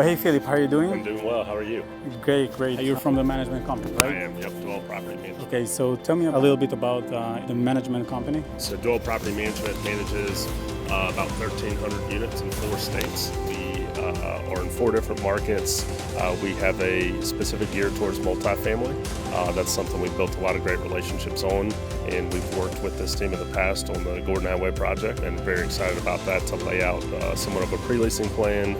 Hey Philip, how are you doing? I'm doing well. How are you? Great. You're from the management company, right? I am. Yep, Dual Property Management. Okay, so tell me a little bit about the management company. So Dual Property Management manages about 1,300 units in 4 states. We are in 4 different markets. We have a specific gear towards multifamily. That's something we've built a lot of great relationships on, and we've worked with this team in the past on the Gordon Highway project, and very excited about that to lay out somewhat of a pre-leasing plan,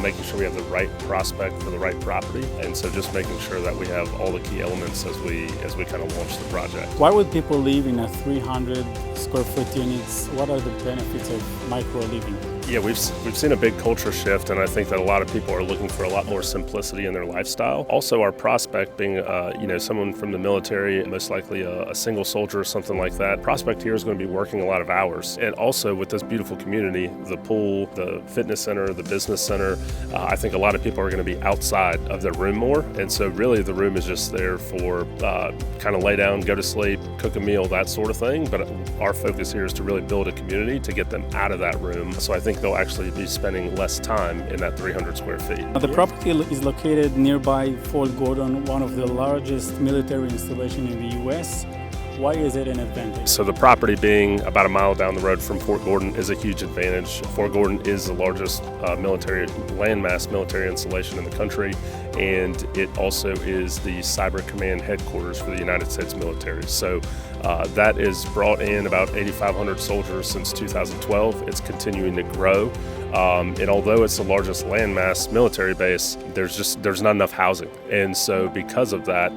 making sure we have the right prospect for the right property, and so just making sure that we have all the key elements as we kind of launch the project. Why would people live in a 300 square foot units? What are the benefits of micro living? Yeah, we've seen a big culture shift, and I think that a lot of people are looking for a lot more simplicity in their lifestyle. Also, our prospect being, someone from the military, most likely a single soldier or something like that. Prospect here is going to be working a lot of hours, and also with this beautiful community, the pool, the fitness center, the business center. I think a lot of people are going to be outside of their room more, and so really the room is just there for kind of lay down, go to sleep, cook a meal, that sort of thing. But our focus here is to really build a community to get them out of that room. So I think they'll actually be spending less time in that 300 square feet. The property is located nearby Fort Gordon, one of the largest military installations in the U.S. Why is it an advantage? So the property being about a mile down the road from Fort Gordon is a huge advantage. Fort Gordon is the largest landmass military installation in the country, and it also is the Cyber Command headquarters for the United States military. So that has brought in about 8,500 soldiers since 2012. It's continuing to grow. And although it's the largest landmass military base, there's not enough housing. And so because of that,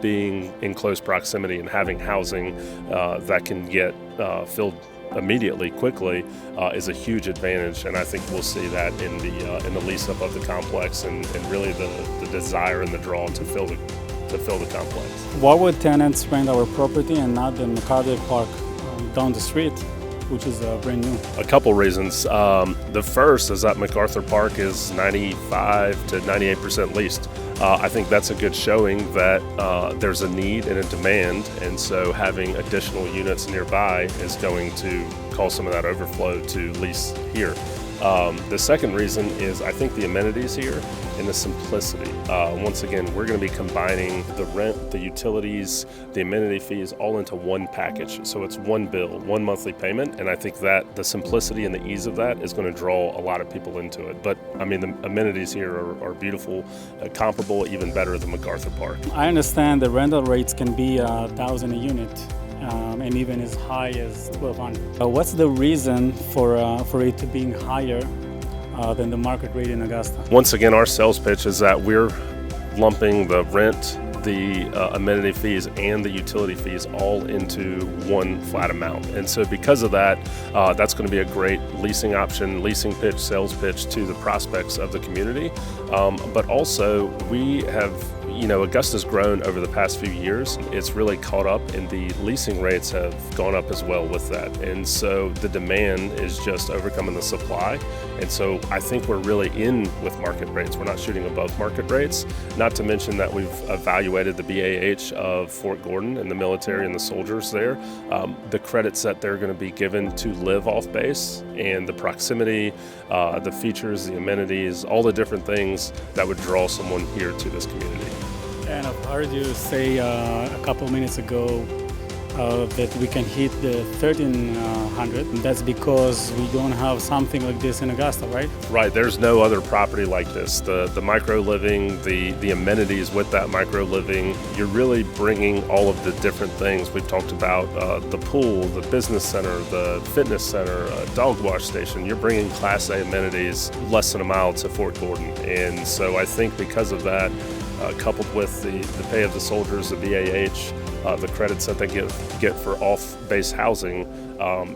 being in close proximity and having housing that can get filled immediately, quickly, is a huge advantage. And I think we'll see that in the lease up of the complex and really the desire and the draw to fill the complex. Why would tenants rent our property and not the McCarter Park down the street, which is brand new? A couple reasons. The first is that MacArthur Park is 95 to 98% leased. I think that's a good showing that there's a need and a demand, and so having additional units nearby is going to cause some of that overflow to lease here. The second reason is I think the amenities here and the simplicity. Once again, we're going to be combining the rent, the utilities, the amenity fees all into one package. So it's one bill, one monthly payment, and I think that the simplicity and the ease of that is going to draw a lot of people into it. But I mean, the amenities here are beautiful, comparable, even better than MacArthur Park. I understand the rental rates can be $1,000 a unit. And even as high as $1,200. What's the reason for it to being higher than the market rate in Augusta? Once again, our sales pitch is that we're lumping the rent, the amenity fees, and the utility fees all into one flat amount. And so because of that, that's going to be a great leasing option, leasing pitch, sales pitch to the prospects of the community. But also we have, Augusta's grown over the past few years. It's really caught up, and the leasing rates have gone up as well with that. And so the demand is just overcoming the supply. And so I think we're really in with market rates. We're not shooting above market rates. Not to mention that we've evaluated the BAH of Fort Gordon and the military and the soldiers there. The credits that they're going to be given to live off base, and the proximity, the features, the amenities, all the different things that would draw someone here to this community. And I've heard you say a couple minutes ago that we can hit the 1,300. That's because we don't have something like this in Augusta, right? Right. There's no other property like this. The micro living, the amenities with that micro living, you're really bringing all of the different things we've talked about, the pool, the business center, the fitness center, dog wash station. You're bringing Class A amenities less than a mile to Fort Gordon. And so I think because of that, coupled with the pay of the soldiers, the BAH, the credits that they get for off-base housing,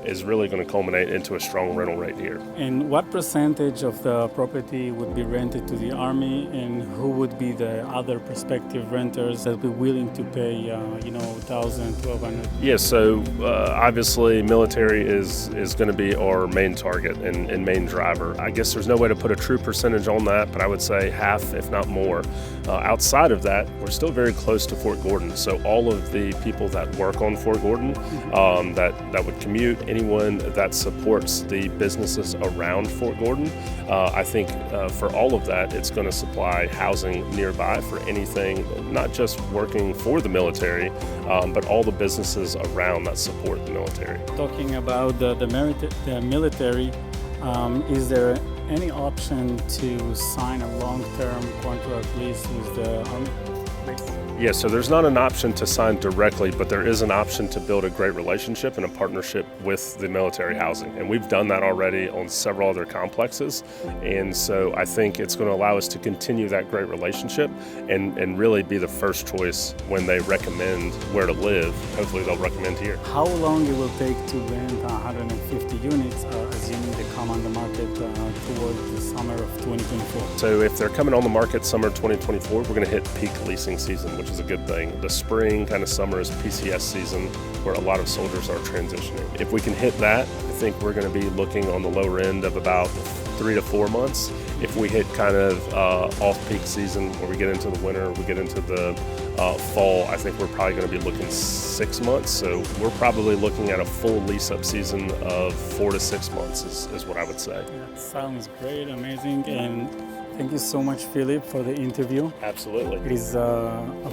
is really going to culminate into a strong rental rate here. And what percentage of the property would be rented to the Army, and who would be the other prospective renters that would be willing to pay, $1,000, $1,200? Yeah, so obviously military is going to be our main target and main driver. I guess there's no way to put a true percentage on that, but I would say half, if not more. Outside of that, we're still very close to Fort Gordon, so all of the people that work on Fort Gordon that would commute commute, anyone that supports the businesses around Fort Gordon. I think for all of that, it's going to supply housing nearby for anything, not just working for the military, but all the businesses around that support the military. Talking about the military, is there any option to sign a long-term contract lease with the Army? Yes, so there's not an option to sign directly, but there is an option to build a great relationship and a partnership with the military housing. And we've done that already on several other complexes. And so I think it's going to allow us to continue that great relationship and really be the first choice when they recommend where to live. Hopefully they'll recommend here. How long it will take to rent 150 units, assuming they come on the market toward the summer of 2024? So if they're coming on the market summer 2024, we're going to hit peak leasing season, which is a good thing. The spring, kind of summer is PCS season where a lot of soldiers are transitioning. If we can hit that, I think we're going to be looking on the lower end of about 3 to 4 months. If we hit kind of off-peak season where we get into the winter, we get into the fall, I think we're probably going to be looking 6 months. So we're probably looking at a full lease-up season of 4 to 6 months is what I would say. That sounds great, amazing, and thank you so much, Philip, for the interview. Absolutely. It is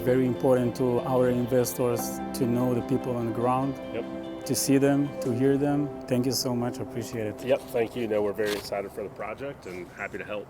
very important to our investors to know the people on the ground. Yep. To see them, to hear them. Thank you so much. Appreciate it. Yep, thank you. No, we're very excited for the project and happy to help.